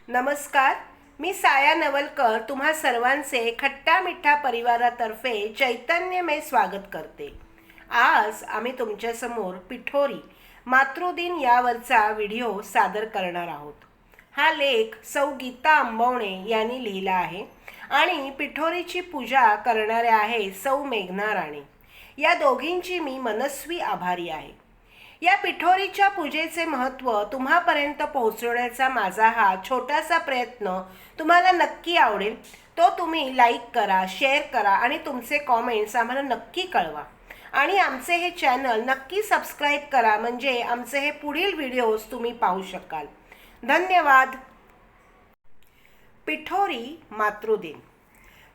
नमस्कार. मी साया नवलकर तुम्हा सर्वांचे खट्टा मिठ्ठा परिवारातर्फे चैतन्यमय स्वागत करते. आज आम्ही तुमच्यासमोर पिठोरी मातृदिन यावरचा व्हिडिओ सादर करणार आहोत. हा लेख सौ गीता आंबवणे यांनी लिहिला आहे आणि पिठोरीची पूजा करणारे आहे सौ मेघना राणे. या दोघींची मी मनस्वी आभारी आहे. या पिठोरीच्या पूजेचे महत्त्व तुम्हापर्यंत पोहोचवण्याचा माझा हा छोटासा प्रयत्न तुम्हाला नक्की आवडेल. तो तुम्ही लाईक करा, शेअर करा आणि तुमचे कॉमेंट्स आम्हाला नक्की कळवा. आणि आमचे हे चॅनल नक्की सबस्क्राईब करा, म्हणजे आमचे हे पुढील व्हिडिओज तुम्ही पाहू शकाल. धन्यवाद. पिठोरी मातृदिन.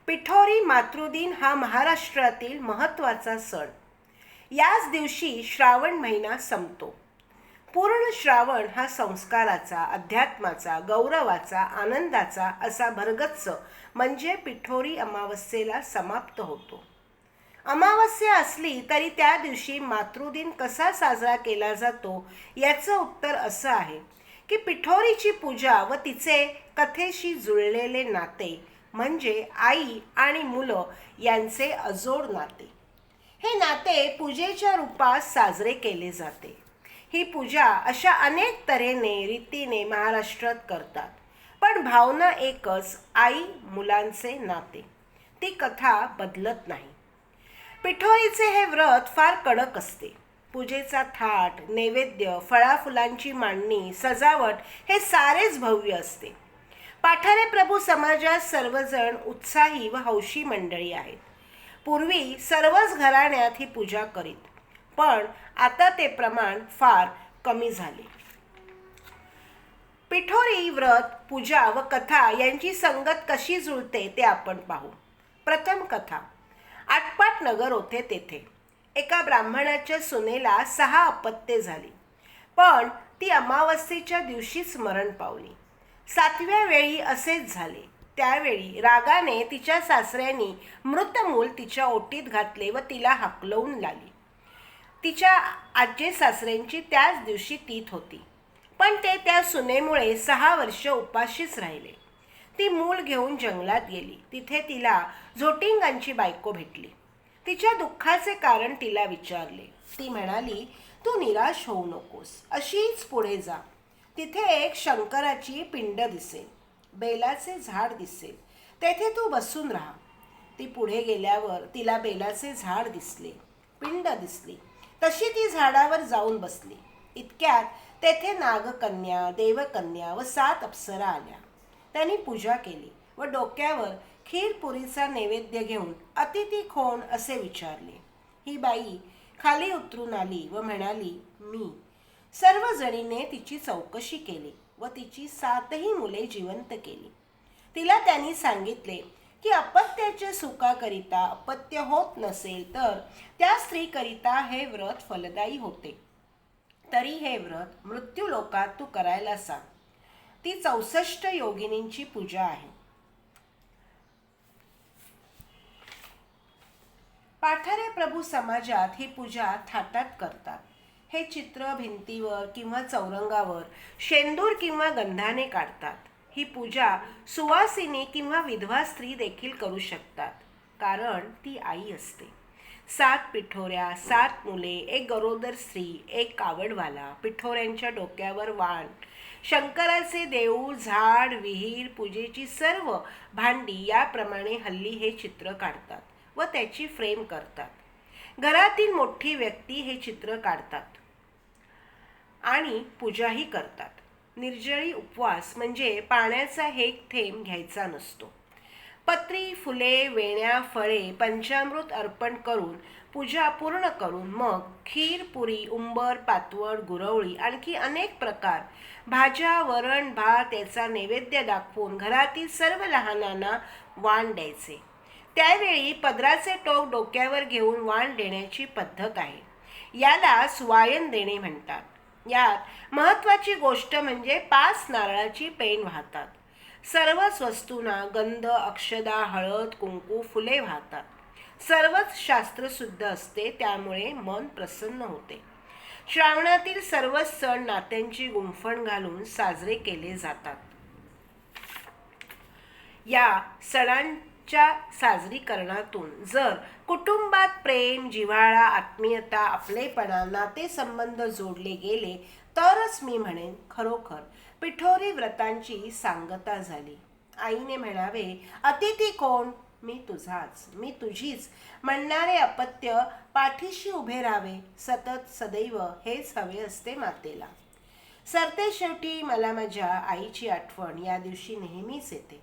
पिठोरी मातृदिन हा महाराष्ट्रातील महत्त्वाचा सण. याच दिवशी श्रावण महिना संपतो. पूर्ण श्रावण हा संस्काराचा, अध्यात्माचा, गौरवाचा, आनंदाचा असा भरगच्च म्हणजे पिठोरी अमावस्येला समाप्त होतो. अमावस्या असली तरी त्या दिवशी मातृदिन कसा साजरा केला जातो याचं उत्तर असं आहे की पिठोरीची पूजा व तिचे कथेशी जुळलेले नाते म्हणजे आई आणि मुलं यांचे अजोड नाते. हे नाते पूजेच्या रूपात साजरे केले जाते. ही पूजा अशा अनेक तऱ्हेने रीतीने महाराष्ट्रात करतात, पण भावना एकच, आई मुलांचे नाते. ती कथा बदलत नाही. पिठोरीचे हे व्रत फार कडक असते. पूजेचा थाट, नैवेद्य, फळाफुलांची मांडणी, सजावट हे सारेच भव्य असते. पाठारे प्रभू समाजात सर्वजण उत्साही व हौशी मंडळी आहेत. पूर्वी सर्वच घराण्यात ही पूजा करीत, पण आता ते प्रमाण फार कमी झाले. पिठोरी व्रत, पूजा व कथा यांची संगत कशी जुळते ते आपण पाहू. प्रथम कथा. आटपाट नगर होते. तेथे एका ब्राह्मणाच्या सुनेला 6 अपत्ये झाली, पण ती अमावस्येच्या दिवशीच मरण पावली. 7व्या वेळी असेच झाले. त्यावेळी रागाने तिच्या सासऱ्यांनी मृत मूल तिच्या ओटीत घातले व तिला हाकलवून लावली. तिच्या आजी सासऱ्यांची त्याच दिवशी तीथ होती, पण ते त्या सुनेमुळे 6 वर्ष उपाशीच राहिले. ती मूल घेऊन जंगलात गेली. तिथे तिला झोटिंगांची बायको भेटली. तिच्या दुःखाचे कारण तिला विचारले. ती म्हणाली, तू निराश होऊ नकोस, अशीच पुढे जा. तिथे एक शंकराची पिंड दिसेल, बेलाचे झाड दिसेल, तेथे तू बसून राहा. ती पुढे गेल्यावर तिला बेलाचे झाड दिसले, पिंड दिसली. तशी ती झाडावर जाऊन बसली. इतक्यात तेथे नागकन्या, देवकन्या व 7 अप्सरा आल्या. त्यांनी पूजा केली व डोक्यावर खीरपुरीचा नैवेद्य घेऊन अतिथी कोण असे विचारले. ही बाई खाली उतरून आली व म्हणाली, मी. सर्वजणीने तिची चौकशी केली व तिची 7ही मुले जिवंत केली. तिला त्यांनी सांगितले की अपत्याच्या सुखाकरिता अपत्य होत नसेल तर त्या स्त्रीकरिता हे व्रत फलदायी होते. तरी हे व्रत मृत्यू लोकात तू करायला सांग. ती 64 योगिनींची पूजा आहे. पाठारे प्रभू समाजात ही पूजा थाटात करतात. हे चित्र भिंतीवर किंवा चौरंगावर शेंदूर किंवा गंधाने काढतात. ही पूजा सुवासिनी किंवा विधवा स्त्री देखील करू शकतात, कारण ती आई असते. 7 पिठोऱ्या, 7 मुले, एक गरोदर स्त्री, एक कावडवाला, पिठोऱ्यांच्या डोक्यावर वाण, शंकराचे देऊळ, झाड, विहीर, पूजेची सर्व भांडी याप्रमाणे हल्ली हे चित्र काढतात व त्याची फ्रेम करतात. घरातील मोठी व्यक्ती हे चित्र काढतात आणि पूजाही करतात. निर्जळी उपवास म्हणजे पाण्याचा एक थेंब घ्यायचा नसतो. पत्री, फुले, वेण्या, फळे, पंचामृत अर्पण करून पूजा पूर्ण करून मग खीर, पुरी, उंबर, पातवड, गुरवळी, आणखी अनेक प्रकार भाज्या, वरण, भात याचा नैवेद्य दाखवून घरातील सर्व लहानांना वाण द्यायचे. त्यावेळी पदराचे टोक डोक्यावर घेऊन वाण देण्याची पद्धत आहे. यालाच वायन देणे म्हणतात. यात महत्त्वाची गोष्ट म्हणजे 5 नारळाची पेंड वाहतात. सर्वच वस्तूंना गंध, अक्षदा, हळद, कुंकू, फुले वाहतात. सर्वच शास्त्रशुद्ध असते, त्यामुळे मन प्रसन्न होते. श्रावणातील सर्वच सण नात्यांची गुंफण घालून साजरे केले जातात. या सणांच्या साजरीकरणातून जर कुटुंबात प्रेम, जिव्हाळा, आत्मीयता, आपलेपणा, नातेसंबंध जोडले गेले तरच मी म्हणेन खरोखर पिठोरी व्रतांची सांगता झाली. आईने म्हणावे, अतिथी कोण? मी तुझाच, मी तुझीच म्हणणारे अपत्य पाठीशी उभे राहावे. सतत सदैव हेच हवे असते मातेला. सरते शेवटी मला माझ्या आईची आठवण या दिवशी नेहमीच येते.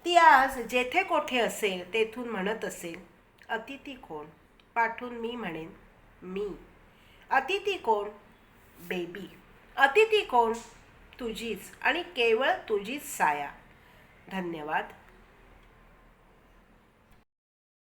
ती आज जेथे कोठे असेल तेथून म्हणत असेल, अतिथी कोण? पाठून मी म्हणेन, मी. अतिथी कोण? बेबी. अतिथी कोण? तुझीच आणि केवळ तुझीच साया. धन्यवाद.